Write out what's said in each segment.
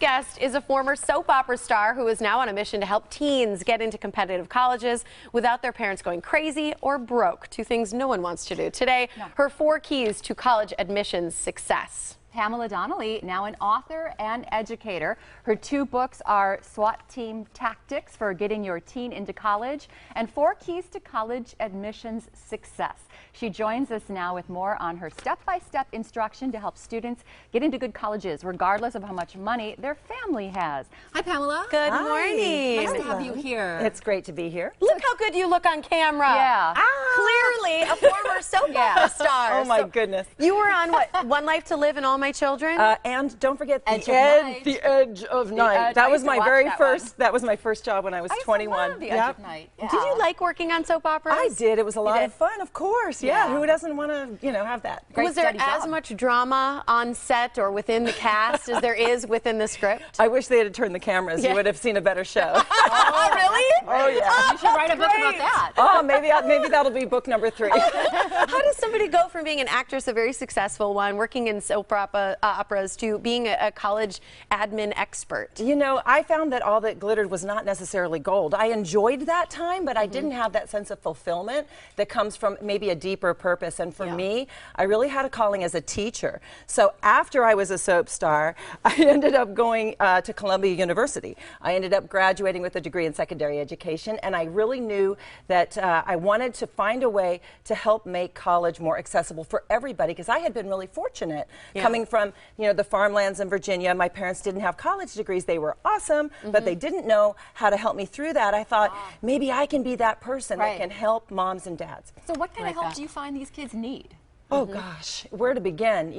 guest is a former soap opera star who is now on a mission to help teens get into competitive colleges without their parents going crazy or broke, two things no one wants to do. Today, her 4 keys to college admissions success. Pamela Donnelly, now an author and educator. Her 2 books are SWAT Team Tactics for Getting Your Teen into College and 4 Keys to College Admissions Success. She joins us now with more on her step-by-step instruction to help students get into good colleges, regardless of how much money their family has. Hi, Pamela. Good morning. Nice to have you here. It's great to be here. Look how good you look on camera. Yeah. Clearly a former soap opera star. Oh, my goodness. You were on, what, One Life to Live and All My Children? And don't forget The Edge of Night. That was my very first. That was my first job when I was 21. Love The Edge of Night. Yeah. Did you like working on soap operas? I did. It was a lot of fun, of course. Yeah. Yeah. Who doesn't want to, have that? Was there as much drama on set or within the cast as there is within the script? I wish they had turned the cameras. You would have seen a better show. Oh, really? Oh, yeah. You should write a book about that. Oh, maybe that'll be book number 3. How does somebody go from being an actress, a very successful one, working in soap operas, to being a college admin expert? I found that all that glittered was not necessarily gold. I enjoyed that time, but I didn't have that sense of fulfillment that comes from maybe a deeper purpose. And for me, I really had a calling as a teacher. So after I was a soap star, I ended up going to Columbia University. I ended up graduating with a degree in secondary education, and I really knew that I wanted to find a way to help make college more accessible for everybody, because I had been really fortunate coming from the farmlands in Virginia. My parents didn't have college degrees. They were awesome, but they didn't know how to help me through that. I thought maybe I can be that person that can help moms and dads. So what kind of help do you find these kids need? Oh gosh, where to begin?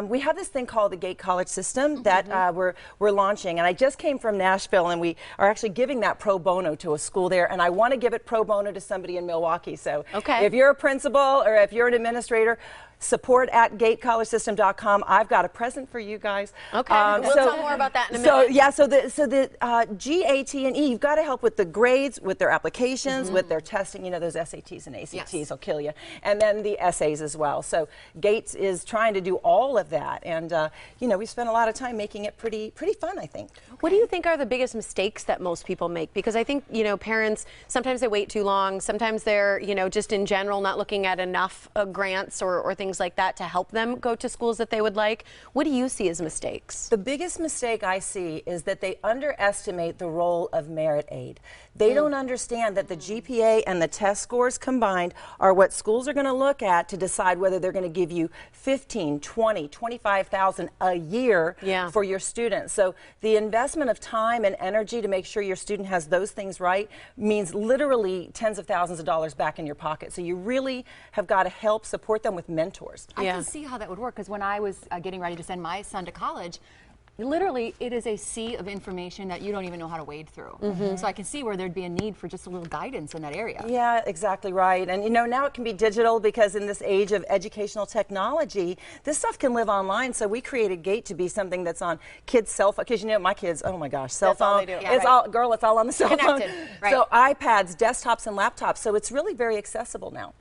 We have this thing called the GATE College System that we're launching, and I just came from Nashville, and we are actually giving that pro bono to a school there, and I want to give it pro bono to somebody in Milwaukee. So if you're a principal or if you're an administrator, support@gatecollegesystem.com. I've got a present for you guys. Okay, we'll tell more about that in a minute. So the GAT and E, you've got to help with the grades, with their applications, with their testing. Those SATs and ACTs will kill you, and then the essays as well. So GATE is trying to do all of that, and we spent a lot of time making it pretty fun, I think. What do you think are the biggest mistakes that most people make? Because I think parents, sometimes they wait too long. Sometimes they're just in general not looking at enough grants or things like that to help them go to schools that they would like. What do you see as mistakes? The biggest mistake I see is that they underestimate the role of merit aid. They don't understand that the GPA and the test scores combined are what schools are going to look at to decide whether they're going to give you $15,000, $20,000, $25,000 a year for your students. So the investment of time and energy to make sure your student has those things right means literally tens of thousands of dollars back in your pocket. So you really have got to help support them with mentors. I can see how that would work, because when I was getting ready to send my son to college, literally, it is a sea of information that you don't even know how to wade through. So I can see where there'd be a need for just a little guidance in that area. Yeah, exactly right. And now it can be digital, because in this age of educational technology, this stuff can live online. So we created GATE to be something that's on kids' cell phone. Because my kids, oh my gosh, cell phone. All they do. It's all on the cell phone. Right. So iPads, desktops, and laptops. So it's really very accessible now.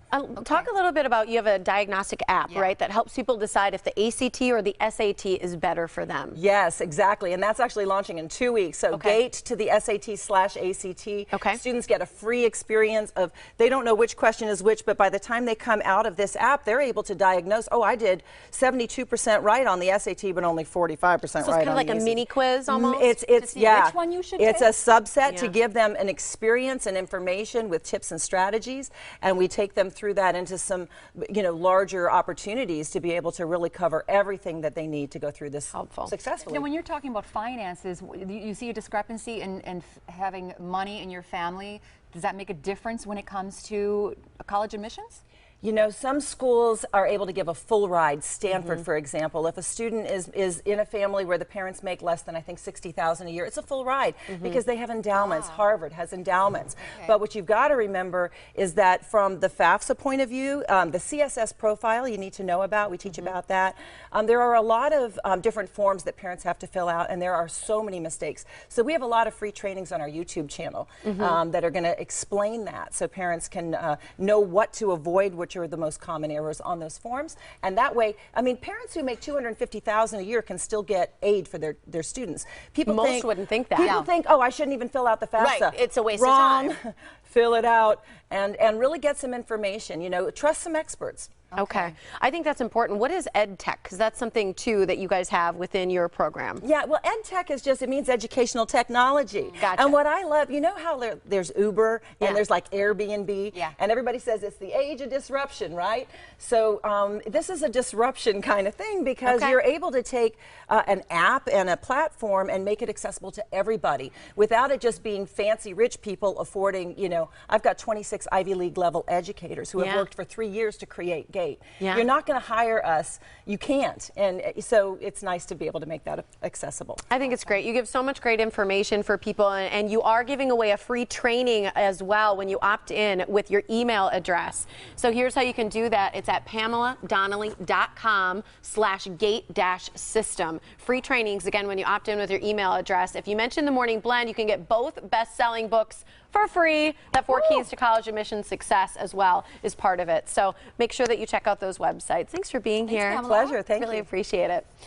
Talk a little bit about, you have a diagnostic app, right, that helps people decide if the ACT or the SAT is better for them. Yes, exactly, and that's actually launching in 2 weeks. So GATE to the SAT/ACT. Students get a free experience of, they don't know which question is which, but by the time they come out of this app, they're able to diagnose, oh, I did 72% right on the SAT, but only 45% right on the ACT. So it's kind of like a mini quiz almost? It's which one you should It's take? a subset to give them an experience and information with tips and strategies, and we take them through that into some larger opportunities to be able to really cover everything that they need to go through this successfully. Now, when you're talking about finances, you see a discrepancy in having money in your family. Does that make a difference when it comes to college admissions? Some schools are able to give a full ride. Stanford, for example, if a student is in a family where the parents make less than, I think, $60,000 a year, it's a full ride because they have endowments. Harvard has endowments. But what you've got to remember is that from the FAFSA point of view, the CSS profile you need to know about. We teach about that. There are a lot of different forms that parents have to fill out, and there are so many mistakes. So we have a lot of free trainings on our YouTube channel that are going to explain that, so parents can know what to avoid, which which are the most common errors on those forms. And that way, I mean, parents who make $250,000 a year can still get aid for their students. Most wouldn't think that. People think, oh, I shouldn't even fill out the FAFSA. Right, it's a waste Wrong. of time. Fill it out and really get some information. You know, trust some experts. Okay. I think that's important. What is ed tech? Because that's something too that you guys have within your program. Yeah, well, ed tech is just, it means educational technology. Gotcha. And what I love, you know how there's Uber and there's like Airbnb, and everybody says it's the age of disruption, right? So this is a disruption kind of thing because you're able to take an app and a platform and make it accessible to everybody without it just being fancy rich people affording, you know, I've got 26 Ivy League level educators who have worked for 3 years to create GATE. You're not going to hire us. You can't. And so it's nice to be able to make that accessible. I think it's great. You give so much great information for people, and you are giving away a free training as well when you opt in with your email address. So here's how you can do that. It's at PamelaDonnelly.com/gate-system. Free trainings, again, when you opt in with your email address. If you mention the Morning Blend, you can get both best-selling books for free. That 4 Keys to College Admission Success as well is part of it. So make sure that you check out those websites. Thanks for being here. Pleasure. Thank you. Really appreciate it.